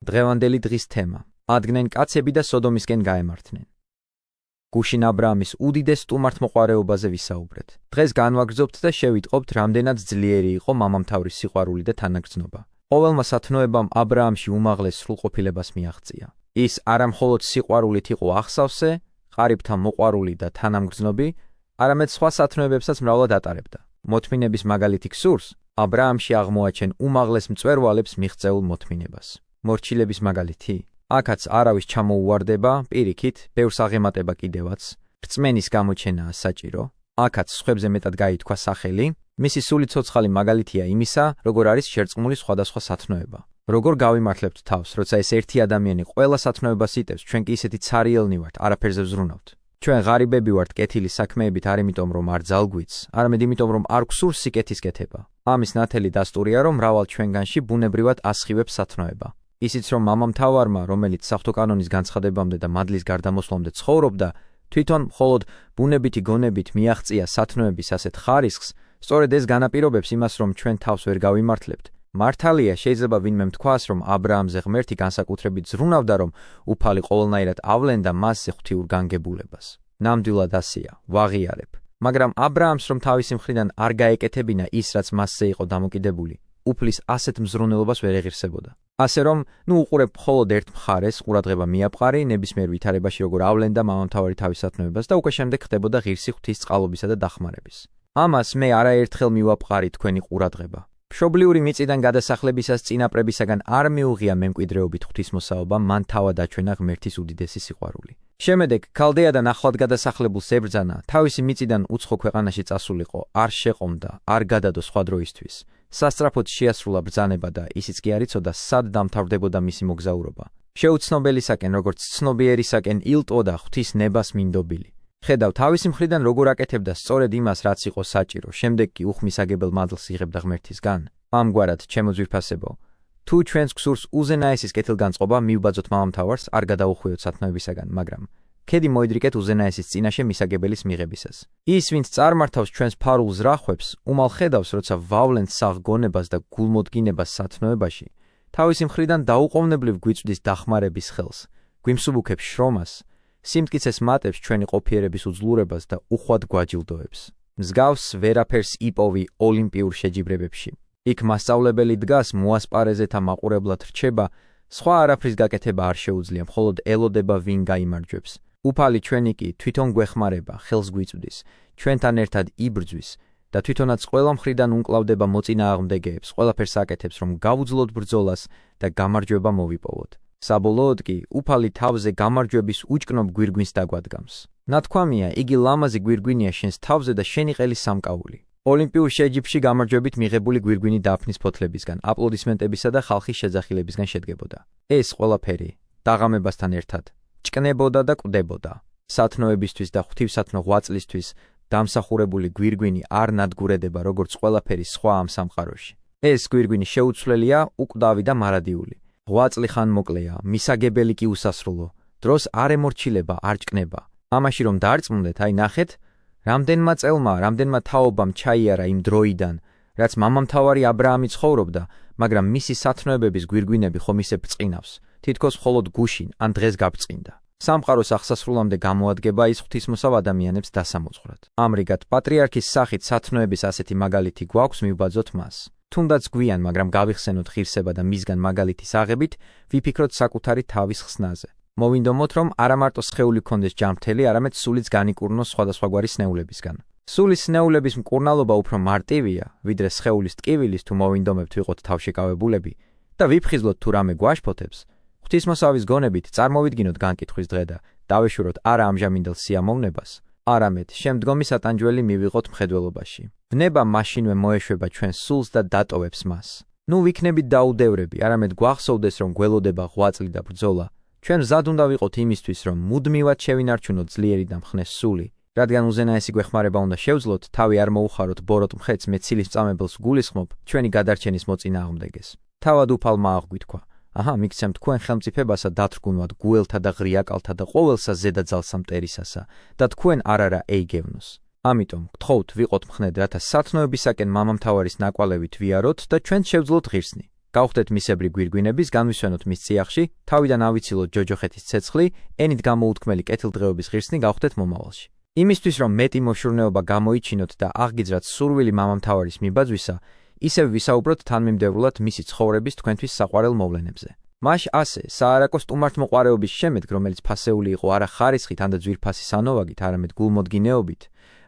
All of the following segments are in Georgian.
დღევანდელი დღის თემა. Ადგნენ კაცები და სოდომისკენ გაემართნენ. გუშინ აბრაამის უდიდეს სტუმართმოყვარეობაზე ვისაუბრეთ. დღეს განვაგრძობთ და შევიტყობთ, რამდენად ძლიერი იყო მამამთავრის სიყვარული და თანაგრძნობა. ყოველმა სათნოებამ აბრაამში უმაღლეს სრულყოფილებას მიაღწია. ის არა მხოლოდ სიყვარულით იყო ახსავსე, ყარიბთა მოყვარული და თანამგრძნობი, არამედ სხვა სათნოებებსაც მრავლად ატარებდა. მოთმინების მაგალითი გსურს, აბრაამში აღმოაჩენ უმაღლეს მწვერვალებს მიღწეულ მოთმინებას. მორჩილების მაგალითი? აქაც არავის ჩამოუვარდება, პირიქით, ბევრს აღემატება კიდევაც, რწმენის გამოჩენაა საჭირო, აქაც სხვებზე მეტად გაითქვა სახელი, მისი სული ცოცხალი მაგალითია იმისა, როგორ არის შერწყმული სხვადასხვა სათნოება. როგორ გავიმართლებთ თავს, როცა ეს ერთი ადამიანი ყველა სათნოებას იტევს, ჩვენ კი ისეთი ცარიელნი ვართ, არაფერზე ვზრუნავთ. ჩვენ ღარიბები ვართ კეთილი საქმეებით არ იმიტომ, რომ არ ძალგვიც, არამედ იმიტომ, რომ არ გვსურს სიკეთის კეთება. ამის ნათელი დასტურია, რომ მრავალ ჩვენგანში ბუნებრივად ასხივებს სათნოება. ისიც რომ მამამთავარმა, რომელიც საღვთო კანონის განცხადებამდე და მადლის გარდამოსვლამდე ცხოვრობდა, თვითონ მხოლოდ ბუნებითი გონებით მიაღწია სათნოების ასეთ ხარისხს, სწორედ ეს განაპირობებს იმას, რომ ჩვენ თავს ვერ გავიმართლებთ. მართალია, შეიძლება ვინმე თქვას, რომ აბრაამზე ღმერთი განსაკუთრებით ზრუნავდა, რომ უფალი ყოველნაირად ავლენდა მასზე ღვთიურ განგებულებას. ნამდვილად ასეა, ვაღიარებ. მაგრამ აბრაამს რომ თავისი მხრიდან არ გაეკეთებინა ის, რაც მასზე იყო დამოკიდებული, უფლის ასეთ მზრუნველობას ვერ ეღირსებოდა. ასე რომ, უყურებ მხოლოდ ერთ მხარეს, ყურადღება მიაპყარი ნებისმიერ ვითარებაში, როგორ ავლენდა მამამთავარი თავის სათნოებას და უკვე შემდეგ ხდებოდა ღირსი ღვთის წყალობისა და დახმარების. ამას მე არაერთხელ მივაპყარი თქვენი ყურადღება. მშობლიური მიწიდან გადასახლებისას წინაპრებისაგან არ მიუღია მემკვიდრეობით ღვთისმოსაობა, მან თავად აჩვენა ღმერთის უდიდესი სიყვარული. შემდეგქალდეადან ახლად გადასახლებულს ებრძანა, თავისი მიწიდან უცხო ქვეყანაში წასულიყო, არ შეყომდა, არ გადადო სხვა დროისთვის. სასწრაფოდ შეასრულა ბრძანება და ისიც კი არ იცოდა, სად დამთავრდებოდა მისი მოგზაურობა. შეუცნობელისაკენ, როგორც ცნობიერისაკენ ილტვოდა ღვთის ნებას მინდობილი. ხედავ თავისი მხრიდან როგორ აკეთებდა სწორედ იმას, რაც იყო საჭირო, შემდეგ კი უხმისაგებელ მადლს იღებდა ღმერთისგან. ამგვარად, ჩემო ძვირფასებო, თუ ჩვენს გსურს უზენაესის კეთილგანწყობა, მივბაძოთ მამამთავარს, არ გადაუხვიოთ სათნოებისაგან, მაგრამ ქედი მოიდრიკეთ უზენაესის წინაშე მისაგებელის მიღებისას. ის, ვინც წარმართავს ჩვენს ფარულ ზრახვებს, უმალ ხედავს, როცა ვავლენთ საღ გონებას და გულმოდგინებას სათნოებაში, თავისი მხრიდან დაუყოვნებლივ გვიწვდის დახმარების ხელს, გვიმსუბუქებს შრომას, სიმტკიცეს მატებს ჩვენი ყოფიერების უძლურებას და უხვად გვაჯილდოებს. მსგავს ვერაფერს იპოვი ოლიმპიურ შეჯიბრებებში. იქ მასწავლებელი დგას მოასპარეზეთა მაყურებლად რჩება, სხვა არაფრის გაკეთება არ შეუძლია, მხოლოდ ელოდება ვინ გაიმარჯვებს. უფალი ჩვენი კი თვითონ გვეხმარება, ხელს გვიწვდის, ჩვენთან ერთად იბრძვის და თვითონაც ყველა მხრიდან უნკლავდება მოწინააღმდეგეებს, ყველაფერს აკეთებს, რომ გავუძლოთ ბრძოლას და გამარჯვება მოვიპოვოთ. საბოლოოდ კი უფალი თავზე გამარჯვების უჭკნობ გვირგვინს დაგვადგამს. ნათქვამია, იგი ლამაზი გვირგვინია შენს თავზე და შენი ყელის სამკაული. ოლიმპიურ შეჯიბრში გამარჯვებით მიღებული გვირგვინი დაფნის ფოთლებისგან, აპლოდისმენტებისა და ხალხის შეძახილებისგან შედგებოდა. ეს ყველაფერი დაღამებასთან ერთად ჭკნებოდა და კვდებოდა. სათნოებისთვის და ღვთივსათნო ღვაწლისთვის დამსახურებული გვირგვინი არ ნადგურედება, როგორც ყველაფერი სხვა ამ სამყაროში. ეს გვირგვინი შეუცვლელია, უკვდავი და მარადიული. ღვაწლი ხან მოკლეა, მისაგებელი კი უსასრულო. დროს არ ემორჩილება, არ ჭკნება. ამაში რომ დაარწმუნდეთ, აი ნახეთ, რამდენმა წელმა, რამდენმა თაობამ ჩაიარა იმ დროიდან, რაც მამამთავარი აბრაამი ცხოვრობდა, მაგრამ მისი სათნოებების გვირგვინები ხომ ისე ბრწყინავს, თითქოს მხოლოდ გუშინ ან დღეს გაბრწყინდა. სამყაროს აღსასრულამდე გამოადგება ის ღვთისმოსავ ადამიანებს დასამოძღვრად. ამრიგად, პატრიარქის სახით სათნოების ასეთი მაგალითი გვაქვს, მივბაძოთ მას. თუნდაც გვიან, მაგრამ გავიხსენოთ ღირსება და მისგან მაგალითის აღებით, ვიფიქროთ საკუთარი თავის ხსნაზე. მოვინდომოთ, რომ არა მარტო სხეული გქონდეს ჯანმრთელი, არამედ სულიც განიკურნოს სხვადასხვაგვარი სნეულებისგან. სულის სნეულების მკურნალობა უფრო მარტივია, ვიდრე სხეულის ტკივილის, თუ მოვინდომებთ ვიყოთ თავშეკავებულები და ვიფხიზლოთ თუ რამე გვაშფოთებს. ღვთისმოსავის გონებით წარმოვიდგინოთ განკითხვის დღე და დავეშუროთ არა ამჟამინდელ სიამოვნებას, არამედ შემდგომი სატანჯველი მივიღოთ მხედველობაში. ვნება მაშინვე მოეშვება ჩვენს სულს და დატოვებს მას. ნუ ვიქნებით დაუდევრები, არამედ გვახსოვდეს, რომ გველოდება ღვაწლი და ბრძოლა. ჩვენ მზად უნდა ვიყოთ იმისთვის, რომ მუდმივად შევინარჩუნოთ ძლიერი და მხნეს სული. რადგან უზენაესი გვეხმარება უნდა შევძლოთ, თავი არ მოუხაროთ ბოროტ მხეცს მე ცილის წამებელს გულისხმობ ჩვენი გადარჩენის მოწინააღმდეგეს. თავად უფალმა აღგვითქვა. აჰა, მიგცემ თქვენ ხელმწიფებასა დათრგუნვად გუელთა და ღრიაკალთა და ყოველსა ზედა ძალსა მტერისასა და თქვენ არ ეიგევნოს. ამიტომ გთხოვთ ვიყოთ მხნედ, რათა სათნოებისაკენ მამამთავარის ნაკვალევით ვიაროთ და ჩვენ შევძლოთ ღირსნი. გავხდეთ მისებრი გვირგვინების, განვისვენოთ მის წიაღში, თავიდან ავიცილოთ ჯოჯოხეთის ცეცხლი, ენით გამოუთქმელი კეთილდღეობის ღირსნი გავხდეთ მომავალში. იმისთვის, რომ მეტი მოშურნეობა გამოიჩინოთ და აღგიძრათ სურვილი მამამთავარის მიბაძვისა, ისევ ვისაუბროთ თანმიმდევრულად მისი ცხოვრების თქვენთვის საყვარელ მოვლენებზე. მაშ ასე, საარაკო სტუმართმოყვარეობის შემედგ, რომელიც ფასეული იყო არა ხარისხით, ანდა ძვირფასი სანოვაგით, არამედ გულმოდგინეობით,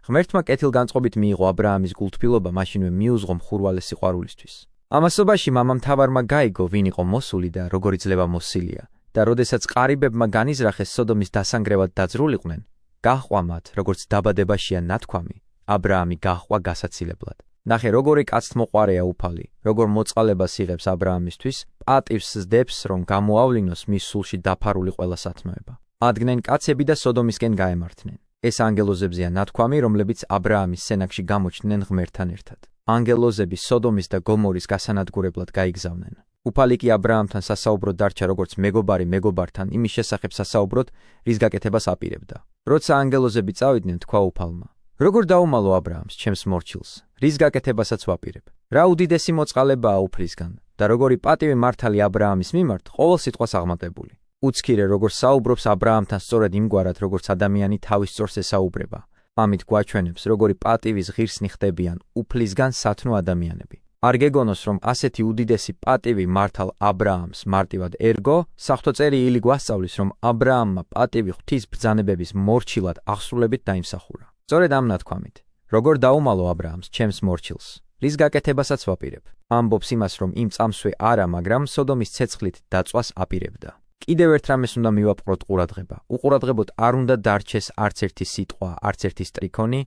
ღმერთმა კეთილგანწყობით მიიღო აბრაამის გულთბილობა მაშინვე მიუძღო მხურვალე სიყვარულისთვის. ამასობაში მამამთავარმა გაიგო, ვინ იყო მოსული და როგორი ძლევა მოსილია, და როდესაც ყარიბებმა განიზრახეს სოდომის დასანგრევად დაძრულიყვნენ, გაჰყვა მათ, როგორც დაბადებაშია ნათქვამი, აბრაამი გაჰყვა გასაცილებლად. ნახე, როგორი კაცთმოყვარეა უფალი, როგორ მოწყალებას იღებს აბრაამისთვის, პატივს სდებს, რომ გამოავლინოს მის სულში დაფარული ყველა სათნოება. Ადგნენ კაცები და სოდომისკენ გაემართნენ. ეს ანგელოზებზეა ნათქვამი, რომლებიც აბრაამის სენაკში გამოჩნდნენ ღმერთთან ერთად. ანგელოზები სოდომის და გომორის გასანადგურებლად გაიგზავნენ. უფალი კი აბრაამთან სასაუბროდ დარჩა, როგორც მეგობარი მეგობართან იმის შესახებ სასაუბროდ, რის გაკეთებას აპირებდა. როცა ანგელოზები წავიდნენ, თქვა უფალმა: როგორ დაუმალო აბრაამს, ჩემს მორჩილს, რის გაკეთებასაც ვაპირებ? რა უდიდესი მოწყალებაა უფლისგან და როგორი პატივი მართალი აბრაამის მიმართ, ყოველ სიტყვას აღმატებული. უცქირე, როგორ საუბრობს აბრაამთან სწორედ იმგვარად, როგორც ადამიანი თავის სწორს ესაუბრება. ამით გვაჩვენებს, როგორი პატივის ღირსნი ხდებიან უფლისგან სათნო ადამიანები. არ გეგონოს, რომ ასეთი უდიდესი პატივი მართალ აბრაამს მარტივად ერგო, საღვთო წერილი გვასწავლის, რომ აბრაამმა პატივი ღვთის ბრძანებების მორჩილად აღსრულებით დაიმსახურა. სწორედ ამ ნათქვამით, როგორ დაუმალო აბრაამს, ჩემს მორჩილს, რის გაკეთებასაც ვაპირებ, ამბობს იმას, რომ იმ წამსვე არა, მაგრამ სოდომის ცეცხლით დაწვას აპირებდა. კიდევ ერთ რამეს უნდა მივაპყროთ ყურადღება. უყურადღებოდ არ უნდა დარჩეს არც ერთი სიტყვა, არც ერთი სტრიქონი,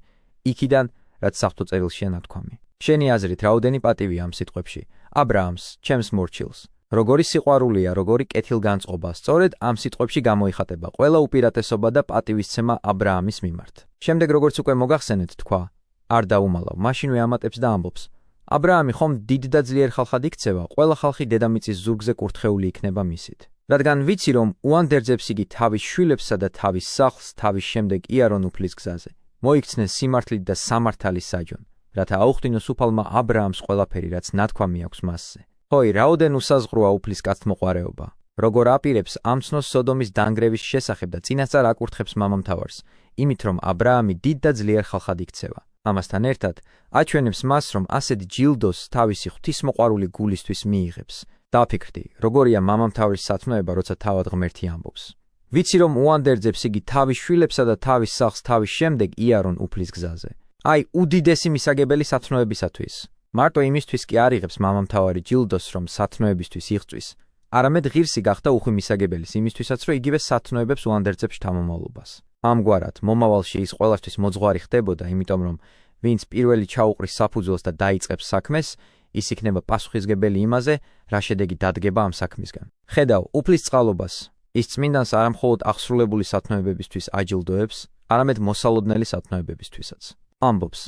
იქიდან, რაც საღვთო წერილშია ნათქვამი. შენი აზრით, რაოდენი პატივია ამ სიტყვებში? აბრაამს, ჩემს მორჩილს. როგორი სიყვარულია, როგორი კეთილგანწყობა, სწორედ ამ სიტყვებში გამოიხატება ყველა უპირატესობა და პატივისცემა აბრაამის მიმართ. შემდეგ, როგორც უკვე მოგახსენეთ, თქვა: არ დაუმალავ, მაშინვე ამატებს და ამბობს: აბრაამი ხომ დიდ და ძლიერ ხალხად იქცევა, ყველა ხალხი დედამიწის ზურგზე კურთხეული იქნება მისით. რადგან ვიცი, რომ უანდერძებს იგი თავის შვილებსა და თავის სახლს, თავის შემდეგ იარონ უფლის გზაზე. მოიქცნეს სიმართლით და სამართალის საჯონ, რათა აუხდინოს უფალმა აბრაამს ყველაფერი, რაც ნათქვამი აქვს მასზე. ხოი, რაოდენ უსაზღვროა უფლის კაცთმოყვარეობა. როგორ აპირებს ამცნოს სოდომის დანგრევის შესახებ და წინასწარ აკურთხებს მამამთავარს, იმით რომ აბრაამი დიდ და ძლიერ ხალხად იქცევა. ამასთან ერთად აჩვენებს მას, რომ ასეთ ჯილდოს თავისი ღვთისმოყვარული გულისთვის მიიღებს. დაფიქრდი, როგორია მამამთავრის სათნოება, როცა თავად ღმერთი ამბობს. ვიცი, რომ უანდერძებს იგი თავის შვილებსა და თავის სახლს თავის შემდეგ იარონ უფლის გზაზე. აი, უდიდესი მისაგებელი სათნოებისათვის. მარტო იმისთვის კი არ იღებს მამამთავარი ჯილდოს, რომ სათნოებისთვის იღწვის, არამედ ღირსი გახდა უხვი მისაგებელის იმისთვისაც, რომ იგივე სათნოებებს უანდერძებს შთამომავლობას. ამგვარად, მომავალში ის ყველასთვის მოძღვარი ხდებოდა, იმიტომ რომ ვინც პირველი ჩაუყრის საფუძველს და დაიწყებს საქმეს, ის იქნება პასუხისგებელი იმაზე, რა შედეგი დადგება ამ საქმისგან. ხედავ, უფლის წყალობას, ის წმინდანს არა მხოლოდ აღსრულებული სათნოებებისთვის აჯილდოებს, არამედ მოსალოდნელი სათნოებებისთვისაც. ამბობს: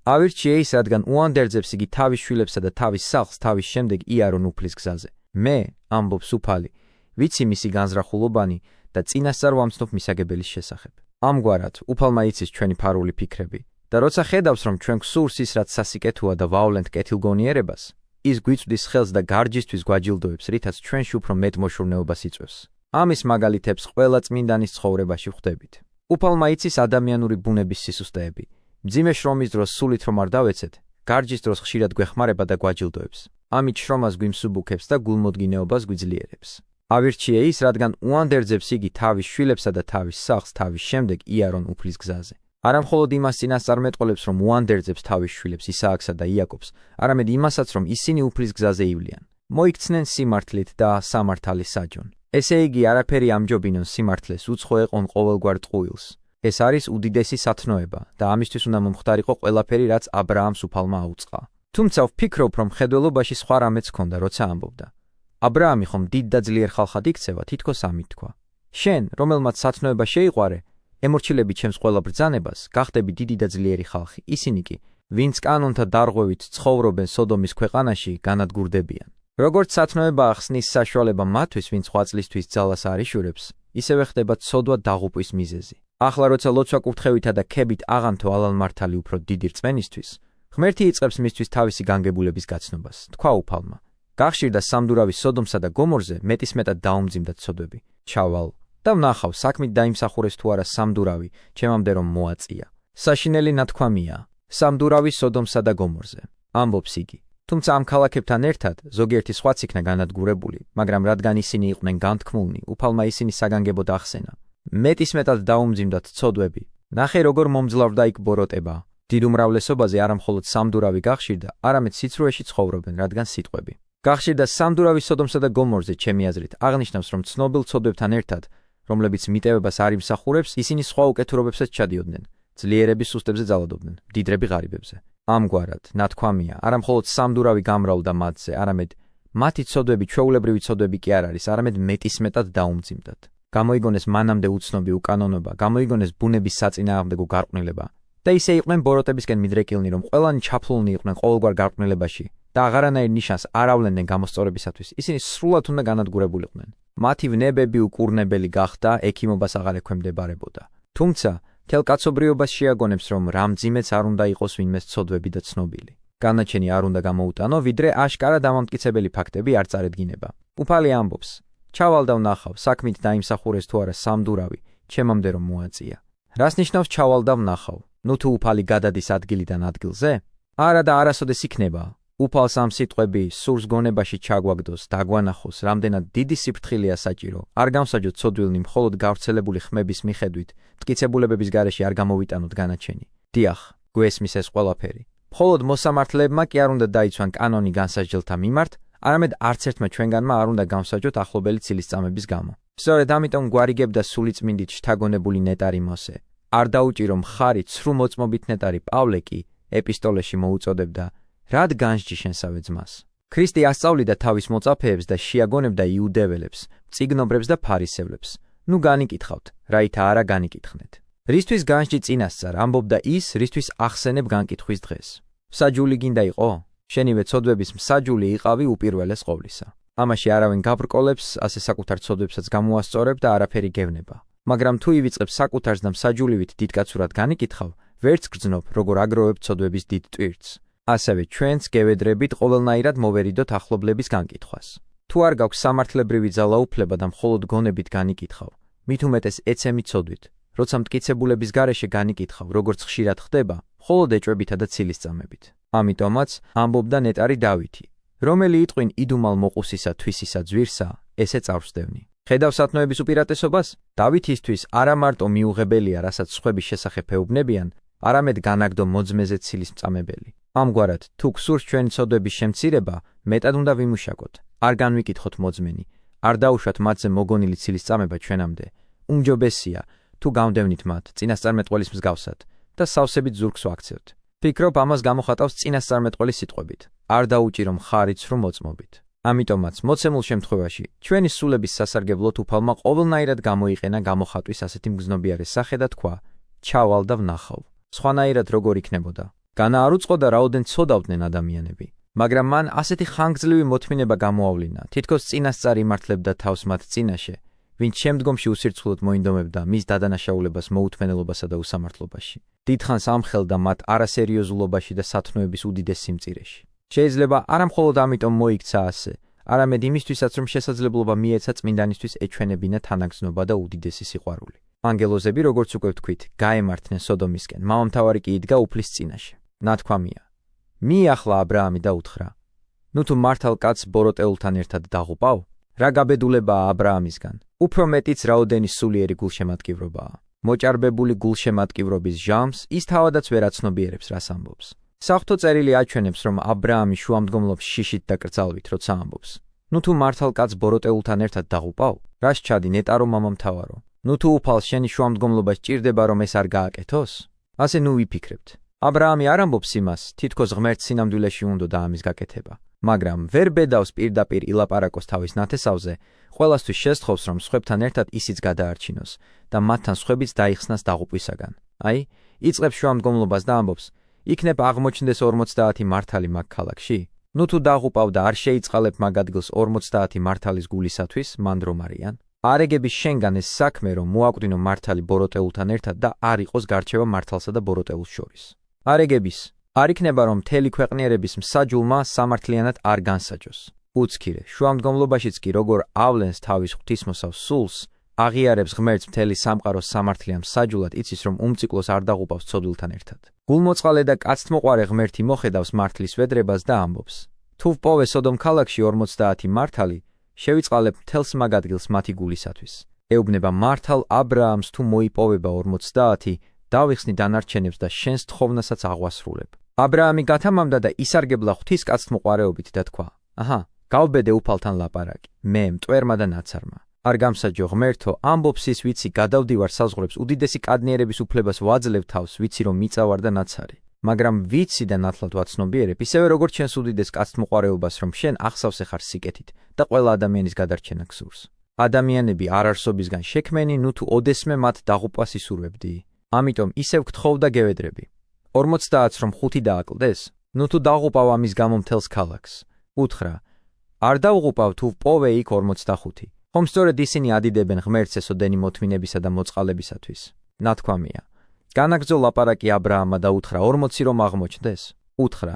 ავირჩიე ის, რადგან უანდერძებს იგი თავის შვილებსა და თავის სახლს თავის შემდეგ იარონ უფლის გზაზე. მე, ამბობს უფალი, ვიცი მისი განზრახულობანი და წინასწარ ვამცნობ მისაგებელის შესახებ. ამგვარად, უფალმა იცის ჩვენი ფარული ფიქრები და როცა ხედავს, რომ ჩვენ გვსურს ის, რაც სასიკეთოა და ვავლენთ კეთილგონიერებას, ის გვიწვდის ხელს და გარჯისთვის გვაჯილდოებს, რითაც ჩვენში უფრო მეტ მოშურნეობას იწვევს. ამის მაგალითებს ყველა წმინდანის ცხოვრებაში ხვდებით. უფალმა იცის ადამიანური ბუნების სისუსტეები. მძიმე შრომის დროს სულით რომ არ დავეცეთ, გარჯის დროს ხშირად გვეხმარება და გვაჯილდოებს. ამით შრომას გვიმსუბუქებს და გულმოდგინეობას გვიძლიერებს. ავირჩიე ის, რადგან უანდერძებს იგი თავის შვილებსა და თავის სახლს თავის შემდეგ იარონ უფლის გზაზე. არა მხოლოდ იმას წინასწარ მეტყოლებს, რომ უანდერძებს თავის შვილებს ისააკსა და იაკობს, არამედ იმასაც, რომ ისინი უფლის გზაზე ივლიან. მოიქცნენ სიმართლით და სამართალის საჯონ. ესე იგი, არაფერი ამჯობინონ სიმართლეს, უცხო ეყონ ყოველგვარ ტყუილს. ეს არის უდიდესი სათნოება და ამისთვის უნდა მომხდარიყო ყველაფერი, რაც აბრაამს უფალმა აუწყა. თუმცა ვფიქრობ, რომ მხედველობაში სხვა რამეც ჰქონდა, როცა ამბობდა. აბრაამი ხომ დიდ და ძლიერ ხალხად იქცევა, თითქოს ამით თქვა. შენ, რომელმაც სათნოება შეიყვარე, ემორჩილები ჩემს ყველა ბრძანებას, გახდები დიდი და ძლიერი ხალხი, ისინი კი, ვინც კანონთა დარღვევით ცხოვრობენ სოდომის ქვეყანაში, განადგურდებიან. როგორც სათნოება ახსნის საშუალება მათთვის, ვინც სხვა წლისთვის ძალას არ იშურებს, ისევე ხდება ცოდვა დაღუპვის მიზეზი. ახლა როცა ლოცვა კურთხევითა და ქებით აღანთო ალალმართალი უფრო დიდი რწმენისთვის, ღმერთი იწყებს მისთვის თავისი განგებულების გაცნობას. თქვა უფალმა: გახშირდა სამდურავი სოდომსა და გომორზე მეტისმეტად დაუმძიმდა ცოდვები. ჩავალ და ვნახავ საქმით დაიმსახურეს თუ არა სამდურავი, ჩემამდე რომ მოაწია. საშინელი ნათქვამია სამდურავი სოდომსა და გომორზე. ამბობს იგი. თუმცა ამ ქალაქებთან ერთად ზოგიერთი სხვაც იქნა განადგურებული, მაგრამ რადგან ისინი იყვნენ განთქმულნი, უფალმა ისინი საგანგებოდ ახსენა. მეტისმეტად დაუმძიმდათ ცოდვები. ნახე როგორ მომძლავრდა იქ ბოროტება. დიდ უმრავლესობაზე არა მხოლოდ სამდურავი გახშირდა, არამედ სიცრუეში ცხოვრობენ, რადგან სიტყვები. გახშირდა სამდურავი სოდომსა და გომორზე, ჩემი აზრით, აღნიშნავს, რომ ცნობილ ცოდვებთან ერთად, რომლებიც მიტევებას არ იმსახურებს, ისინი სხვა უკეთურობებსაც ჩადიოდნენ, ძლიერების სუსტებზე ძალადობდნენ, მდიდრები ღარიბებზე. ამგვარად, ნათქვამია, არა მხოლოდ სამდურავი გამრავლდა მათზე, არამედ მათი ცოდვები ჩვეულებრივი ცოდვები კი არ არის, არამედ მეტისმეტად დაუმძიმდათ. გამოიგონეს მანამდე უცნობი უკანონობა, გამოიგონეს ბუნების საწინააღმდეგო გარყვნილება და ისე იყვნენ ბოროტებისკენ მიდრეკილნი, რომ ყველანი ჩაფლულნი იყვნენ ყოველგვარ გარყვნილებაში და აღარანაირ ნიშანს არ ავლენდნენ გამოსწორებისათვის, ისინი სრულად უნდა განადგურებულიყვნენ. მათი ვნებები უკურნებელი გახდა, ექიმობას აღარ ექვემდებარებოდა. თუმცა მთელ კაცობრიობას შეაგონებს, რომ რამძიმეც არ უნდა იყოს ვინმეს ცოდვები და ცნობილი. განაჩენი არ უნდა გამოუტანო, ვიდრე აშკარა დამამტკიცებელი ფაქტები არ წარედგინება. უფალი ამბობს: ჩავალ და ვნახავ, საქმით დაიმსახურეს თუ არა სამდურავი, ჩემამდე რომ მოაწია. რას ნიშნავს ჩავალ და ვნახავ? ნუ თუ უფალი გადადის ადგილიდან ადგილზე? არა და არასოდეს იქნება. უფალს ამ სიტყვები სურს გონებაში ჩაგვაგდოს, დაგვანახოს, რამდენად დიდი სიფრთხილეა საჭირო, არ გამსაჯოთ ცოდვილნი მხოლოდ გავრცელებული ხმების მიხედვით, მტკიცებულებების გარეშე არ გამოვიტანოთ განაჩენი. დიახ, გვესმის ეს ყველაფერი. მხოლოდ მოსამართლეებმა კი არ უნდა დაიცვან კანონი განსაჯელთა მიმართ, არამედ არც ერთმა ჩვენგანმა არ უნდა გამსაჯოთ ახლობელი ცილისწამების გამო. სწორედ ამიტომ გვარიგებდა სულიწმინდით შთაგონებული ნეტარი მოსე. არ დაუჭირო მხარი ცრუ მოწმობით ნეტარი პავლე კი ეპისტოლეში მოუწოდებდა: რად განსჯი შენსავე ძმას? ქრისტე ასწავლიდა თავის მოწაფეებს და შეაგონებდა იუდეველებს, მწიგნობრებს და ფარისევლებს. ნუ განიკითხავთ, რაითა არა განიკითხნეთ. რისთვის განსჯი წინასწარ, ამბობდა ის, რისთვის ახსენებ განკითხვის დღეს. მსაჯული გინდა იყო? შენივე ცოდვების მსაჯული იყავი უპირველეს ყოვლისა. ამაში არავინ გაბრკოლებს, ასე საკუთარ ცოდვებსაც გამოასწორებ და არაფერი გევნება. მაგრამ თუ ივიწყებ საკუთარს და მსაჯულივით დიდკაცურად განიკითხავ, ვერც გრძნობ, როგორ აგროვებ ცოდვების დიდ ტვირთს. ასევე ჩვენც გევედრებით ყოველნაირად მოვერიდოთ ახლობლების განკითხვას. თუ არ გაქვს სამართლებრივი ძალაუფლება და მხოლოდ გონებით განიკითხავ, მით უმეტეს ეცემი ცოდვით, როცა მტკიცებულების გარეშე განიკითხავ, როგორც ხშირად ხდება, მხოლოდ ეჭვებითა და ცილისწამებით. ამიტომაც ამბობდა ნეტარი დავითი: რომელი იტყვინ იდუმალ მოყუსისა თვისისა ძვირსა, ესე წარვსდევნი. ხედავ სათნოების უპირატესობას? დავითისთვის არა მარტო მიუღებელია, რასაც სხვების შესახებ ეუბნებიან, არამედ განაგდო მოძმეზე ცილის მწამებელი. ამგვარად, თუ გსურს ჩვენი ცოდვების შემცირება, მეტად უნდა ვიმუშაკოთ, არ განვიკითხოთ მოძმენი, არ დაუშვათ მათზე მოგონილი ცილისწამება ჩვენამდე. უმჯობესია, თუ გავდევნით მათ წინასწარმეტყველის მსგავსად და სავსებით ზურგს ვაქცევთ. ფიქრობ, ამას გამოხატავს წინასწარმეტყველის სიტყვებით: არ დაუჭირო მხარი ცრუ მოწმობით. ამიტომაც, მოცემულ შემთხვევაში, ჩვენი სულების სასარგებლოდ უფალმა ყოველნაირად გამოიყენა გამოხატვის ასეთი მგზნობიარე სახე და თქვა: ჩავალ და ვნახავ. სხვანაირად როგორ იქნებოდა? განა არ უწყო და რაოდენ ცოდავდნენ ადამიანები. მაგრამ მან ასეთი ხანგრძლივი მოთმინება გამოავლინა, თითქოს წინასწარ იმართლებდა თავს მათ წინაშე, ვინც შემდგომში უსირცხლოდ მოინდომებდა მის დადანაშაულებას მოუთმენელობასა და უსამართლობაში. დიდხანს ამხელდა მათ არასერიოზულობაში და სათნოების უდიდეს სიმწირეში. შეიძლება არა მხოლოდ ამიტომ მოიქცა ასე, არამედ იმისთვისაც, რომ შესაძლებლობა მიეცა წმინდანისთვის ეჩვენებინა თანაგრძნობა და უდიდესი სიყვარული. ანგელოზები, როგორც უკვე ვთქვით, გაემართნენ სოდომისკენ, მამამთავარი კი იდგა უფლის წინაშე. ნათქვამია: მიახლა აბრაამი და უთხრა: ნუ თუ მართალ კაცს ბოროტეულთან ერთად დაღუპავ, რა გაბედულებაა აბრაამისგან, უფრო მეტიც რაოდენი სულიერი გულშემატკივრობაა. მოჭარბებული გულშემატკივრობის ჟამს ის თავადაც ვერ აცნობიერებს, რას ამბობს. საღვთო წერილი აჩვენებს, რომ აბრაამი შუამდგომლობს შიშით და კრძალვით, როცა ამბობს: ნუ თუ მართალ კაცს ბოროტეულთან ერთად დაღუპავ, რას ჩადი ნეტარო მამამთავარო? ნუ თუ უფალს შენი შუამდგომლობა სჭირდება, რომ ეს არ გააკეთოს? ასე ნუ ვიფიქრებთ. აბრაამი არ ამბობს იმას, თითქოს ღმერთს სინამდვილეში უნდოდა ამის გაკეთება, მაგრამ ვერ ბედავს პირდაპირ ილაპარაკოს თავის ნათესავზე, ყველასთვის შესთხოვს, რომ სხვებთან ერთად ისიც გადაარჩინოს და მათთან სხვებიც დაიხსნას დაღუპვისაგან. აი, იწყებს შუამდგომლობას და ამბობს: იქნებ აღმოჩნდეს 50 მართალი მაგ ქალაქში? ნუ თუ დაღუპავ და არ შეიწყალებ მაგ ადგილს 50 მართალის გულისათვის, მან რომ არიან? არ ეგების შენგან ეს საქმე, რომ მოაკვდინო მართალი ბოროტეულთან ერთად და არ იყოს გარჩევა მართალსა და ბოროტეულს შორის. არ ეგების, არ იქნება, რომ მთელი ქვეყნიერების მსაჯულმა სამართლიანად არ განსაჯოს. უცქირე, შუამდგომლობაშიც კი როგორ ავლენს თავის ღვთისმოსავ სულს, აღიარებს ღმერთს მთელი სამყაროს სამართლიან მსაჯულად, იცის რომ უმციკლოს არ დაღუპავს ცოდვილთან ერთად. გულმოწყალე და კაცთმოყვარე ღმერთი მოხედავს მართლის ვედრებას და ამბობს: თუ ვპოვე სოდომ ქალაქში 50 მართალი, შევიწყალებ მთელს მაგ ადგილს მათი გულისათვის. ეუბნება მართალ აბრაამს თუ მოიპოვება 50, დავიხსნი დანარჩენებს და შენს თხოვნასაც აღვასრულებ. აბრაამი გათამამდა და ისარგებლა ღვთის კაცთმოყვარეობით და თქვა: აჰა, გავბედე უფალთან ლაპარაკი, მე მტვერმა და ნაცარმა. არ გამსაჯო ღმერთო, ამბობს ის, ვიცი, გადავდივარ საზღვრებს, უდიდესი კადნიერების უფლებას ვაძლევ თავს, ვიცი რომ მიწავარ და ნაცარი. მაგრამ ვიცი და ნათლად ვაცნობიერებ, ისევე როგორც შენს უდიდეს კაცთმოყვარეობას, რომ შენ ახსავსე ხარ სიკეთით და ყველა ადამიანის გადარჩენა გსურს. ადამიანები არარსობისგან შექმენი, ნუ თუ ოდესმე მათ დაღუპვას ისურვებდი. ამიტომ ისევ გთხოვ და გევედრები. 50-ს რომ 5 დააკლდეს, ნუ თუ დაღუპავ ამის გამო მთელს ქალაქს. უთხრა: არ დავღუპავ თუ ვპოვე იქ 45. ხომ სწორედ ისინი ადიდებენ ღმერთს ესოდენი მოთმინებისა და მოწყალებისათვის. ნათქვამია: განაგრძო ლაპარაკი აბრაამა და უთხრა 40 რომ აღმოჩნდეს. უთხრა: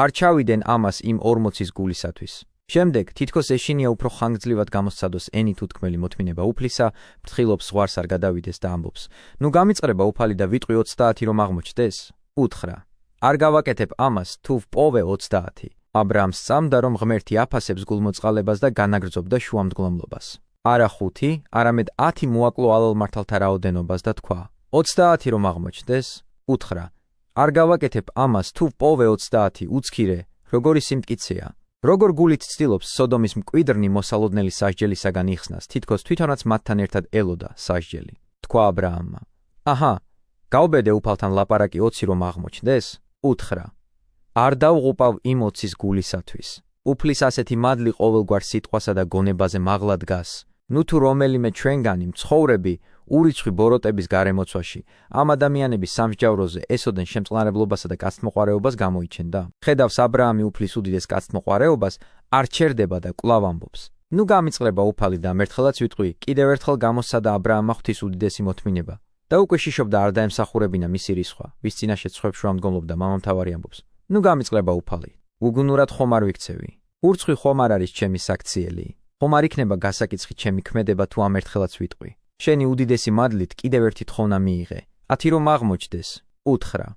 არ ჩავიდენ ამას იმ 40-ის გულისათვის. შემდეგ თითქოს ეშინია უფრო ხანგრძლივად გამოსცადოს ენით უთქმელი მოთმინება უფლისა, ფრთხილობს ზღვარს არ გადავიდეს და ამბობს: ნუ გამიწყრება უფალი და ვიტყვი 30 რომ აღმოჩნდეს. უთხრა: არ გავაკეთებ ამას თუ ვპოვე 30. აბრაამს სწამდა რომ ღმერთი აფასებს გულმოწყალებას და განაგრძობდა შუამდგომლობას. არა 5, არამედ 10 მოაკლო ალალმართალთა რაოდენობას და თქვა: 30 რომ აღმოჩნდეს. უთხრა: არ გავაკეთებ ამას თუ ვპოვე 30, უცქირე, როგორი სიმტკიცეა. როგორ გულით ცდილობს სოდომის მკვიდრნი მოსალოდნელი სასჯელისაგან იხსნას, თითქოს თვითონაც მათთან ერთად ელოდა სასჯელი. თქვა აბრაამმა: აჰა, გავბედე უფალთან ლაპარაკი 20 რომ აღმოჩნდეს. უთხრა: არ დავღუპავ იმ 20-ის გულისათვის. უფლის ასეთი მადლი ყოველგვარ სიტყვასა და გონებაზე მაღლა დგას. ნუ თუ რომელიმე ჩვენგანი მცხოვრები ურიცხვი ბოროტების გარემოცვაში ამ ადამიანების სამსჯავროზე ესოდენ შემწყნარებლობასა და კაცთმოყვარეობას გამოიჩენდა. ხედავს აბრაამი უფლის უდიდეს კაცთმოყვარეობას, არ ჩერდება და კვლავ ამბობს: ნუ გამიწყრება უფალი და მერთხელაც ვიტყვი, კიდევ ერთხელ გამოსცადა აბრაამმა ღვთის უდიდესი მოთმინება. და უკვე შიშობდა არ დაემსახურებინა მისი რისხვა, ვის წინაშე ცხვრებს შუამდგომლობდა მამამთავარი ამბობს: ნუ გამიწყრება უფალი, უგუნურად ხომ არ ვიქცევი. ურცხვი ხომ არ არის ჩემი საქციელი. ხომ არ იქნება გასაკიცხი ჩემი ქმედება თუ ამ ერთხელაც ვიტყვი. შენი უდიდესი მადლით კიდევ ერთი თხოვნა მიიღე. 10 რომ აღმოჩნდეს. უთხრა: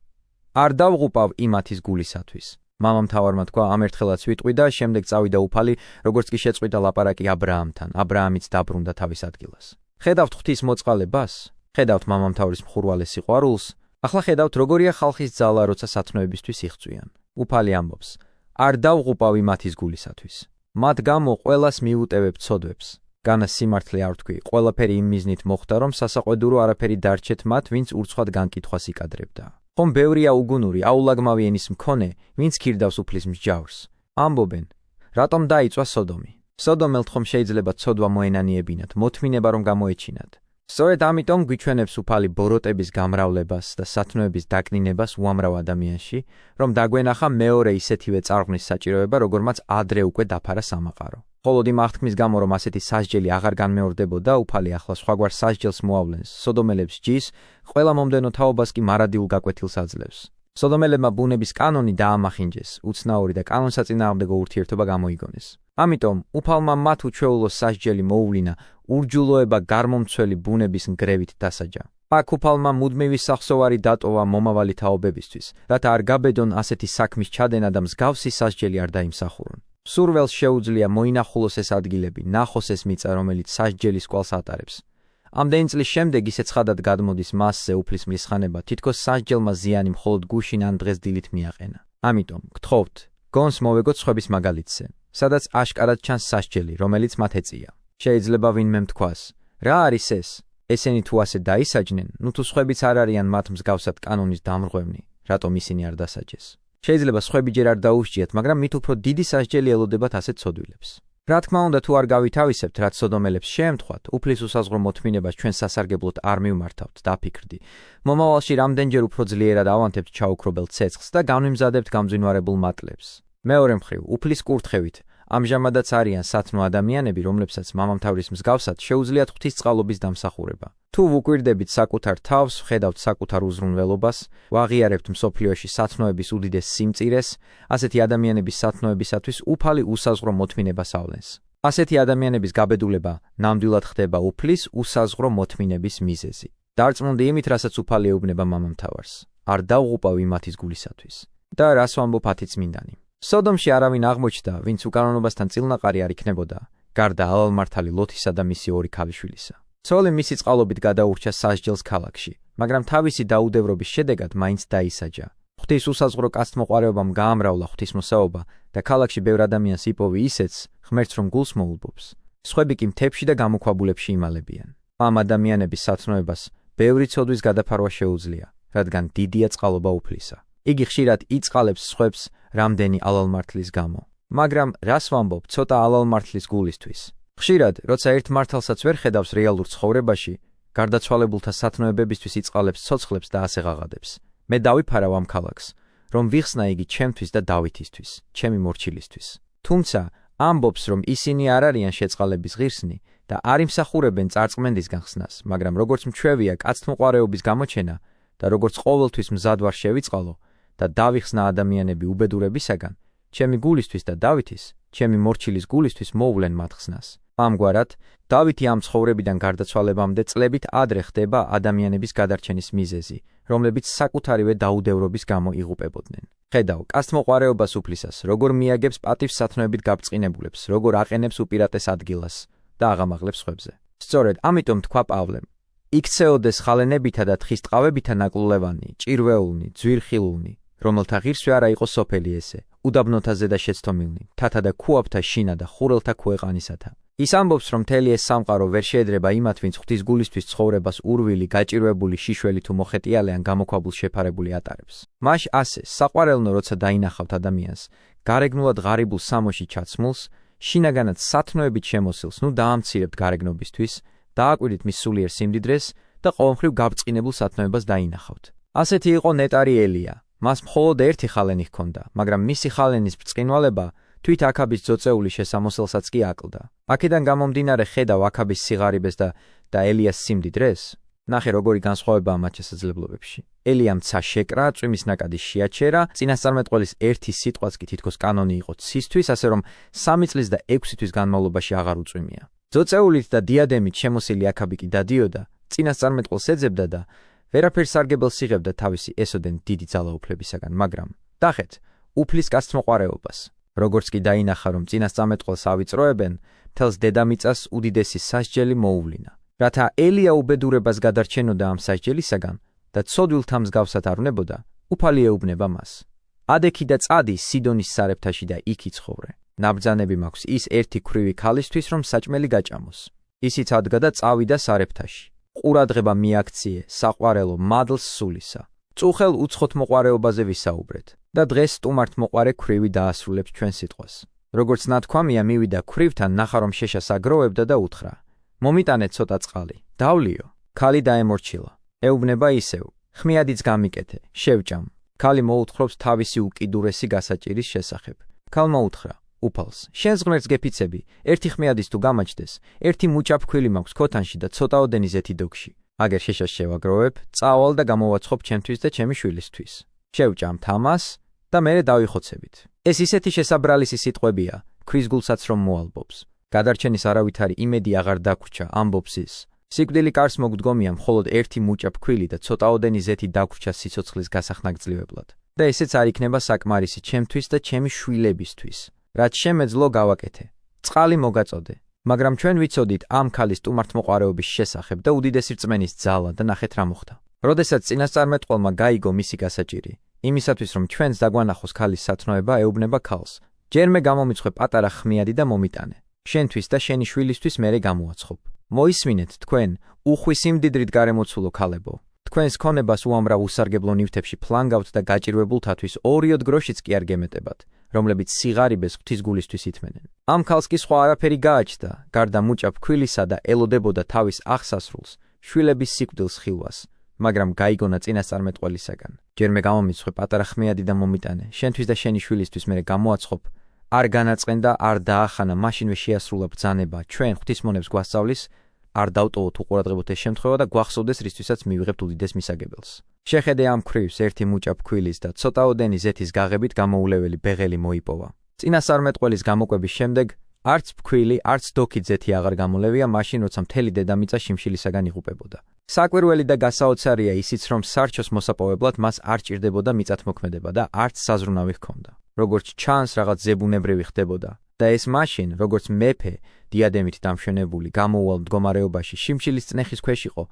არ დავღუპავ იმ 10-ის გულისათვის. მამამთავარმა თქვა: ამ ერთხელაც ვიტყვი და შემდეგ წავიდა უფალი, როგორც კი შეწყვიტა ლაპარაკი აბრაამთან. აბრაამიც დაბრუნდა თავის ადგილას. ხედავთ ღვთის მოწყალებას? ხედავთ მამამთავრის მხურვალე სიყვარულს? ახლა ხედავთ როგორია ხალხის ძალა, როცა სათნოებისთვის იღწვიან. უფალი ამბობს: არ დავღუპავ იმ 10-ის გულისათვის. მათ გამო ყველას მიუტევებ ცოდვებს. განა სიმართლე არ ვთქვი, ყველაფერი იმ მიზნით მოხდა, რომ სასაყვედურო არაფერი დარჩეთ მათ, ვინც ურცხვად განკითხვას იკადრებდა. ხომ ბევრია უგუნური, აულაგმავი ენის მქონე, ვინც ქირდავს უფლის მსჯავრს. ამბობენ: რატომ დაიწვა სოდომი? სოდომელთ ხომ შეიძლება ცოდვა მოენანიებინათ, მოთმინება რომ გამოეჩინათ. სწორედ ამიტომ გვიჩვენებს უფალი ბოროტების გამრავლებას და სათნოების დაკნინებას უამრავ ადამიანში, რომ დაგვენახა მეორე ისეთივე წარღვნის საჭიროება, როგორმაც ადრე უკვე დაფარა სამაყარო. მხოლოდ იმ აღთქმის გამო, რომ ასეთი სასჯელი აღარ განმეორდებოდა, უფალი ახლა სხვაგვარ სასჯელს მოავლენს, სოდომელებს ჯის, ყველა მომდენო თაობას კი მარადიულ გაკვეთილს აძლევს. სოდომელებმა ბუნების კანონი დაამახინჯეს, უცნაური და კანონსაწინააღმდეგო ურთიერთობა გამოიგონეს. ამიტომ უფალმა მათ უჩვეულო სასჯელი მოუვლინა ურჯულოებაარმომცველი ბუნების ნგრევით დასაჯა. აქ უფალმა მუდმივი სახსოვარი დატოვა მომავალი თაობებისთვის, რათა არ გაბედონ ასეთი საქმის ჩადენა და მსგავსი სასჯელი არ დაიმსახურონ. სურველს შეუძლია მოინახულოს ეს ადგილები, ნახოს ეს მიწა, რომელიც სასჯელის კვალს ატარებს. ამდენი წლის შემდეგ ისე ცხადად გადმოდის მასზე უფლის მრისხანება, თითქოს სასჯელმა ზიანი მხოლოდ გუშინ ან დღეს დილით მიაყენა. ამიტომ გთხოვთ, გონს მოვეგოთ სხვების მაგალითზე, სადაც აშკარად ჩანს სასჯელი, რომელიც მათ ეწია. შეიძლება ვინმე თქვას: რა არის ეს? ესენი თუ ასე დაისაჯნენ, ნუ თუ სხვებიც არ არიან მათ მსგავსად კანონის დამრღვევნი, რატომ ისინი არ დასაჯეს? შეიძლება სხვები ჯერ არ დაუსჯიათ, მაგრამ მით უფრო დიდი სასჯელი ელოდებათ ასეთ ცოდვილებს. რა თქმა უნდა, თუ არ გავითავისებთ, რაც სოდომელებს შეემთხვათ, უფლის უსაზღვრო მოთმინებას ჩვენ სასარგებლოდ არ მივმართავთ, დაფიქრდი. მომავალში რამდენჯერ უფრო ძლიერად ავანთებთ ჩაუქრობელ ცეცხლს და განვიმზადებთ გამძვინვარებულ მატლებს. მეორე მხრივ, უფლის კურთხევით ამჟამადაც არიან სათნო ადამიანები, რომლებსაც მამამთავრის მსგავსად შეუძლიათ ღვთისწყალობის დამსახურება. თუ ვუკვირდებით საკუთარ თავს, ვხედავთ საკუთარ უზრუნველობას, ვაღიარებთ მსოფლიოში სათნოების უდიდეს სიმწირეს, ასეთი ადამიანების სათნოებისათვის უფალი უსაზღრო მოთმინებას ავლენს. ასეთი ადამიანების გაბედულება ნამდვილად ხდება უფლის უსაზღრო მოთმინების მიზეზი. დარწმუნდი იმით, რასაც უფალი ეუბნება მამამთავარს, არ დავღუპავ იმათის გულისათვის. და რას ვამბობ ათიწმინდანი. სოდომში არავინ აღმოჩნდა, ვინც უკანონობასთან წილნაყარი არ იქნებოდა, გარდა ალალმართალი ლოთისა და მისი ორი ქალიშვილისა. ცოლი მისი წყალობით გადაურჩა სასჯელს ქალაქში, მაგრამ თავისი დაუდევრობის შედეგად მაინც დაისაჯა. ღვთის უსაზღრო კაცთმოყვარეობამ გაამრავლა ღვთისმოსაობა და ქალაქში ბევრ ადამიანს იპოვი ისეც, ღმერთს რომ გულს მოულბობს. სხვები კი მთებში და გამოქვაბულებში იმალებიან. ამ ადამიანების სათნოებას ბევრი ცოდვის გადაფარვა შეუძლია, რადგან დიდია წყალობა უფლისა. იგი ხშირად იწყალებს სხვებს რამდენი ალალმართლის გამო. მაგრამ რას ვამბობ ცოტა ალალმართლის გულისთვის? ხშირად, როცა ერთ მართალსაც ვერ ხედავს რეალურ ცხოვრებაში, გარდაცვალებულთა სათნოებებისთვის იწყალებს ცოცხლებს და ასე ღაღადებს. მე დავიფარავ ამ ქალაქს, რომ ვიხსნა იგი ჩემთვის და დავითისთვის, ჩემი მორჩილისთვის. თუმცა, ამბობს, რომ ისინი არ არიან შეწყალების ღირსნი და არ იმსახურებენ წარწმენდის განხსნას, მაგრამ როგორც მჩვევია კაცთმოყვარეობის გამოჩენა და როგორც ყოველთვის მზად ვარ შევიწყალო და დავიხსნა ადამიანები უბედურებისაგან, ჩემი გულისთვის და დავითის, ჩემი მორჩილის გულისთვის მოვლენ მათ ხსნას. ამგვარად, დავითი ამ ცხოვრებიდან გარდაცვალებამდე წლებით ადრე ხდება ადამიანების გადარჩენის მიზეზი, რომლებიც საკუთარივე დაუდევრობის გამო იღუპებოდნენ. ხედავ, კაცთმოყვარეობას უფლისას, როგორ მიაგებს პატივსათნოებით გაბწყინებულებს, როგორ აყენებს უპირატეს ადგილას და აღამაღლებს სხვებზე. სწორედ ამიტომ თქვა პავლემ, იქცეოდეს ხალენებითა და თხის ტყავებითა ნაკლულევანი, ჭირვეულნი, ძვირხილულნი, რომელთა ღირსვე არა იყო სოფელი ესე, უდაბნოთა ზედა შეცდომილნი, თათა და ქუაფთა შინა და ხურელთა ქუეყანისათა. ის ამბობს, რომ მთელი ეს სამყარო ვერ შეედრება იმათ, ვინც ღვთის გულისთვის ცხოვრებას ურვილი, გაჭირვებული, შიშველი თუ მოხეტიალე ან გამოქვაბულ შეფარებული ატარებს. მაშ ასე, საყვარელნო როცა დაინახავთ ადამიანს, გარეგნულად ღარიბულ სამოში ჩაცმულს, შინაგანად სათნოებით შემოსილს, ნუ დაამცირებთ გარეგნობისთვის, დააკვირდით მის სულიერ სიმდიდრეს და ყოველმხრივ გაბწყინებულ სათნოებას დაინახავთ. ასეთი იყო ნეტარი ელია. მას მხოლოდ ერთი ხალენი ჰქონდა, მაგრამ მისი ხალენის ბრწყინვალება თვით აქაბის ძოწეული შესამოსელსაც კი აკლდა. აქედან გამომდინარე ხედავ აქაბის სიღარიბეს და ელიას სიმდიდრეს? ნახე როგორი განსხვავებაა მათ შესაძლებლობებში. ელიამ ცა შეკრა, წვიმის ნაკადი შეაჩერა, წინასწარმეტყველის ერთი სიტყვაც კი თითქოს კანონი იყო ცისთვის, ასე რომ 3 წლის და 6 თვის განმავლობაში აღარ უწვიმია. ძოწეულით და დიადემით შემოსილი აქაბი კი დადიოდა, წინასწარმეტყველს ეძებდა და ვერაფერს სარგებელს იღებდა თავისი ესოდენ დიდი ძალაუფლებისაგან, მაგრამ დახეთ უფლის კაცთმოყვარეობას. როგორც კი დაინახა, რომ წინასწარმეტყველს ავიწროებენ, მთელს დედამიწას უდიდესი სასჯელი მოუვლინა. რათა ელია უბედურებას გადარჩენოდა ამ სასჯელისაგან და ცოდვილთა მსგავსად არ უნებოდა, უფალი ეუბნება მას. ადექი და წადი სიდონის სარებთაში და იქ იცხოვრე. ნაბრძანები მაქვს ის ერთი ქვრივი ქალისთვის, რომ საჭმელი გაჭამოს. ისიც ადგა და წავიდა სარებთაში. ყურადღება მიაქციე საყვარელო მადლს სულისა. წუხელ უცხოთ მოყვარეობაზე ვისაუბრეთ და დღეს სტუმართ მოყვარე ქვრივი დაასრულებს ჩვენ სიტყვას. როგორც ნათქვამია, მივიდა ქვრივთან, ნახა რომ შეშას აგროვებდა და უთხრა: მომიტანე ცოტა წყალი, დავლიო. ქალი დაემორჩილა. ეუბნება ისევ: ხმიადიც გამიკეთე, შევჭამ. ქალი მოუთხრობს თავისი უკიდურესი გასაჭირის შესახებ. ქალმა უთხრა: უფალს, შენს ღმერთს გეფიცები, ერთი ხმიადის თუ გამაჩდეს, ერთი მუჭა ფქვილი მაქვს ქოთანში და ცოტაოდენი ზეთი დოგში. აგერ შეშას შევაგროვებ, წავალ და გამოვაცხობ ჩემთვის და ჩემი შვილისთვის. შევჭამთ ამას და მერე დავიხოცებით. ეს ისეთი შესაბრალისი სიტყვებია, ქვის გულსაც რომ მოალბობს. გადარჩენის არავითარი იმედი აღარ დაგვრჩა, ამბობს ის. სიკვდილი კარს მოგდგომია მხოლოდ ერთი მუჭა ფქვილი და ცოტაოდენი ზეთი დაგვრჩა სიცოცხლის გასახნაგძლივებლად. და ესეც არ იქნება საკმარისი ჩემთვის და ჩემი შვილებისთვის. რაც შემეძლო გავაკეთე. წყალი მოგაწოდე. მაგრამ ჩვენ ვიცოდით ამ ქალის სტუმართმოყვარეობის შესახებ და უდიდესი რწმენის ძალა და ნახეთ რა მოხდა. როდესაც წინასწარმეტყველმა გაიგო მისი გასაჭირი, იმისათვის რომ ჩვენს დაგვანახოს ქალის სათნოება, ეუბნება ქალს: ჯერმე გამომიცხვე პატარა ხმიადი და მომიტანე. შენთვის და შენი შვილისთვის მერე გამოაცხობ. მოისმინეთ თქვენ, უხვის იმდიდრით გარემოცულო ქალებო. თქვენს ქონებას უამრავ უსარგებლო ნივთებში ფლანგავთ და გაჭირვებულთათვის 2 გროშიც კი არ გემეტებათ, რომლებიც სიღარიბეს ღვთის გულისთვის ითმენენ. ამ ქალს კი სხვა არაფერი გააჩნდა, გარდა მუჭა ფქვილისა და ელოდებოდა თავის აღსასრულს, შვილების სიკვდილს ხილვას, მაგრამ გაიგონა წინასწარმეტყველისაგან. ჯერმე გამომიცხვე პატარა ხმიადი და მომიტანე, შენთვის და შენი შვილისთვის მერე გამოაცხობ არ განაწყენდა, არ დაახანა, მაშინვე შეასრულა ბრძანება. ჩვენ ღვთისმონებს გვასწავლის, არ დავტოვოთ უყურადღებოთ ეს შემთხვევა და გვახსოვდეს რისთვისაც მივიღებთ უდიდეს მისაგებელს. შეხედე ამ ქვრივს ერთი მუჭა ფქვილის და ცოტაოდენი ზეთის გაღებით გამოულეველი ბეღელი მოიპოვა. წინასწარმეტყველის გამოკვების შემდეგ არც ფქვილი, არც დოქით ზეთი აღარ გამოლევია, მაშინ როცა მთელი დედამიწა შიმშილისაგან იღუპებოდა. საკვირველი და გასაოცარია ისიც, რომ სარჩოს მოსაპოვებლად მას არ ჭირდებოდა მიწათმოქმედება და არც საზრუნავი ჰქონდა. როგორც ჩანს, რაღაც ზებუნებრივი ხდებოდა და ეს მაშინ, როგორც მეფე დიადემით დამშვენებული გამოუვალ მდგომარეობაში შიმშილის წნეხის ქვეშ იყო,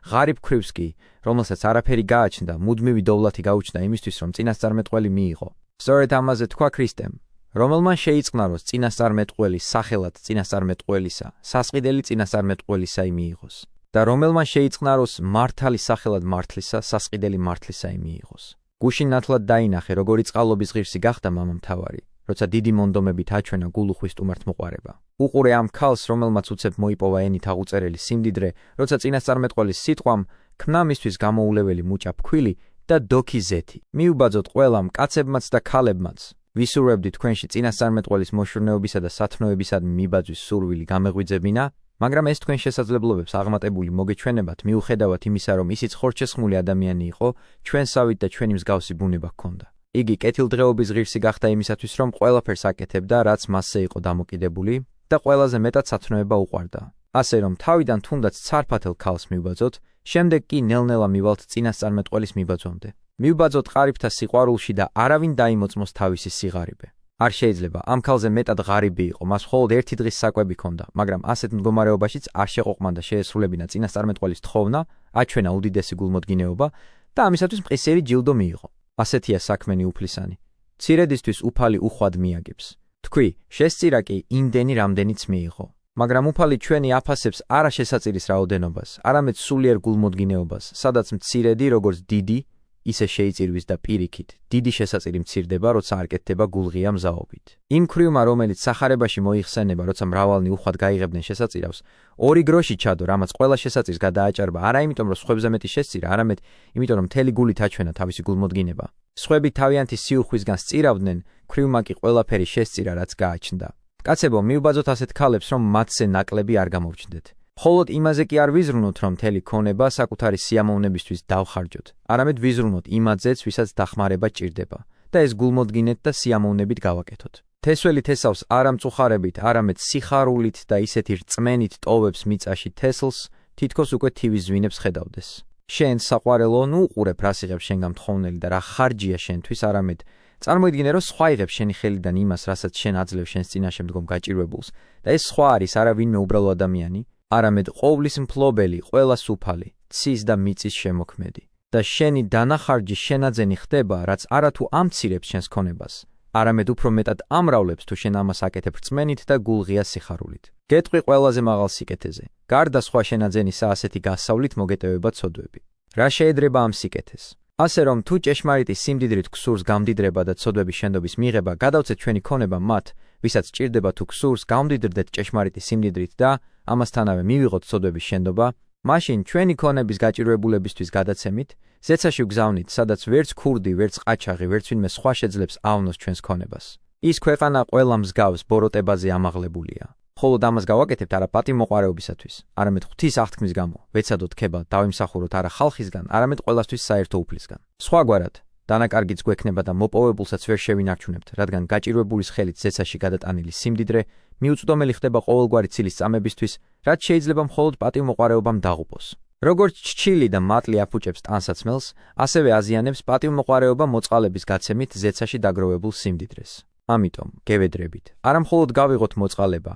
ღარიბ ქვრივს კი, რომელსაც არაფერი გააჩნდა, მუდმივი დოვლათი გაუჩნდა იმისთვის, რომ წინასწარმეტყველი მიიღო. სწორედ ამაზე თქვა ქრისტემ, რომელმა შეიწყნაროს წინასწარმეტყველის სახელად წინასწარმეტყველისა, სასყიდელი წინასწარმეტყველისა მიიღოს და რომელმა შეიწყნაროს მართალი სახელად მართლისა, სასყიდელი მართლისა მიიღოს. გუშინ ნათლად დაინახე, როგორი წყალობის ღირსი გახდა მამამთავარი, როცა დიდი მონდომებით აჩვენა გულუხვის სტუმართმოყვარება. უყურე ამ ქალს, რომელმაც უცებ მოიპოვა ენით აღუწერელი სიმდიდრე, როცა წინასწარმეტყველის სიტყვამ ქმნა მისთვის გამოულეველი მუჭა ფქვილი და დოქი ზეთი. მიუბაძოთ ყველამ, კაცებმაც და ქალებმაც. ვისურვებდი თქვენში წინასწარმეტყველის მოშურნეობისა და სათნოებისადმი მიბაძვის სურვილი გამეღვიძებინა, მაგრამ ეს თქვენ შესაძლებლობებს აღმატებული მოგეჩვენებათ მიუხედავად იმისა, რომ ისიც ხორჩესხმული ადამიანი იყო, ჩვენსავით და ჩვენი მსგავსი ბუნება ჰქონდა. იგი კეთილდღეობის ღირსი გახდა იმისათვის, რომ ყველაფერს აკეთებდა, რაც მასზე იყო დამოკიდებული და ყველაზე მეტად სათნოება უყვარდა. ასე რომ თავიდან თუნდაც ცარფათელ ქალს მივბაძოთ, შემდეგ კი ნელ-ნელა მივალთ წინასწარმეტყველის მიბაძვამდე. მივბაძოთ ყარიბთა სიყვარულში და არავინ დაიმოწმოს თავისი სიღარიბე. არ შეიძლება, ამ ქალზე მეტად ღარიბი იყო, მას მხოლოდ ერთი დღის საკვები ჰქონდა, მაგრამ ასეთ მდგომარეობაშიც არ შეყოყმანდა შეესრულებინა წინასწარმეტყველის თხოვნა, აჩვენა უდიდესი გულმოდგინეობა და ამისათვის მყისიერი ჯილდო მიიღო. ასეთია საქმენი უფლისანი. მცირედისთვის უფალი უხვად მიაგებს. თქვი, შესწირა კი იმდენი, რამდენიც მიიღო. მაგრამ უფალი ჩვენი აფასებს არა შესაწირის რაოდენობას, არამედ სულიერ გულმოდგინეობას, სადაც მცირედი როგორც დიდი, ისე შეიწირვის და პირიქით, დიდი შესაწირი მცირდება, როცა არ კეთდება გულღია მზაობით. იმ ქვრივმა, რომელიც სახარებაში მოიხსენება, როცა მრავალნი უხვად გაიღებდნენ შესაწირავს, ორი გროში ჩადო, რამაც ყველა შესაწირს გადააჭარბა, არა იმიტომ, რომ სხვებზე მეტი შესწირა, არამედ იმიტომ, რომ მთელი გულით აჩვენა თავისი გულმოდგინება. სხვები თავიანთი სიუხვისგან სწირავდნენ, ქვრივმა კი ყველაფერი შესწირა, რაც გააჩნდა. კაცებო, მივბაძოთ ასეთ ქალებს, რომ მათზე ნაკლები არ გამოვჩნდეთ. მხოლოდ იმაზე კი არ ვიზრუნოთ, რომ მთელი ქონება საკუთარი სიამოვნებისთვის დავხარჯოთ, არამედ ვიზრუნოთ იმაძეც, ვისაც დახმარება ჭირდება და ეს გულმოდგინეთ და სიამოვნებით გავაკეთოთ. თესველი თესავს არა მწუხარებით, არამედ სიხარულით და ისეთი რწმენით ტოვებს მიწაში თესლს, თითქოს უკვე თივის ზვინებს ხედავდეს. შენ საყვარელო, ნუ უყურებ რას იღებს შენგან მთხოვნელი და რა ხარჯია შენთვის, არამედ წარმოიდგინე, რომ სხვა იღებს შენი ხელიდან იმას, რასაც შენ აძლევ შენს წინაშე მდგომ გაჭირვებულს და ეს სხვა არის არა ვინმე უბრალო ადამიანი, არამედ ყოვლის მფლობელი, ყველას უფალი, ცის და მიწის შემოქმედი. და შენი დანახარჯი შენაძენი ხდება, რაც არათუ ამცირებს შენს ქონებას, არამედ უფრო მეტად ამრავლებს თუ შენ ამას აკეთებ რწმენით და გულღია სიხარულით. გეტყვი ყველაზე მაღალ სიკეთეზე. გარდა სხვა შენაძენისა ასეთი გასავლით მოგეტევება ცოდვები. რა შეედრება ამ სიკეთეს? ასე რომ თუ ჭეშმარიტი სიმდიდრით ქსურს გამდიდრება და ცოდვების შენდობის მიღება, გადავცეთ ჩვენი ქონება მათ, ვისაც ჭირდება თუ ქსურს გამდიდრდეთ ჭეშმარიტი სიმდიდრით და ამასთანავე მივიღოთ ცოდვების შენდობა, მაშინ ჩვენი ქონების გაჭირვებულებისთვის გადაცემით, ზეცაში ვგზავნით, სადაც ვერც ქურდი, ვერც ყაჩაღი, ვერც ვინმე სხვა შეძლებს ავნოს ჩვენს ქონებას. ის ქვეყანა ყველა მსგავს ბოროტებაზე ამაღლებულია. მხოლოდ ამას გავაკეთებთ არა პატივმოყვარეობისათვის, არამედ ღვთის აღთქმის გამო, ვეცადოთ ქება, დავიმსახუროთ არა ხალხისგან, არამედ ყველასთვის საერთო უფლისგან. სხვაგვარად, დანაკარგიც გვექნება და მოპოვებულსაც ვერ შევინარჩუნებთ, რადგან გაჭირვებულის ხელით ზეცაში გადატანილი სიმდიდრე მიუწვდომელი ხდება ყოველგვარი ცილის წამებისთვის, რაც შეიძლება მხოლოდ პატივმოყვარეობამ დაღუპოს. როგორც ჩჩილი და მატლი აფუჭებს ტანსაცმელს, ასევე აზიანებს პატივმოყვარეობა მოწყალების გაცემით ზეცაში დაგროვებულ სიმდიდრეს. ამიტომ, გევედრებით, არა მხოლოდ გავიღოთ მოწყალება,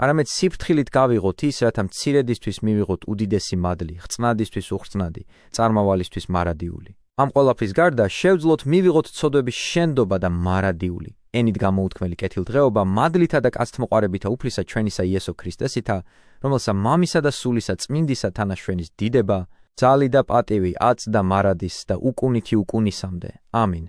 არამედ სიფრთხილით გავიღოთ ის, რათა მცირედისთვის მივიღოთ უდიდესი მადლი, ხრწნადისთვის უხრწნადი, წარმავალისთვის მარადიული. ამ ყველაფრის გარდა შევძლოთ მივიღოთ ცოდვების შენდობა და მარადიული. ენით გამოუთქმელი კეთილდღეობა მადლითა და კაცთმოყვარევითა უფლისა ჩვენისა იესო ქრისტესითა, რომელსა მამისა და სულისა წმინდისა თანაშვენის დიდება, ძალი და პატივი აწ და მარადის და უკუნითი უკუნისამდე. ამინ.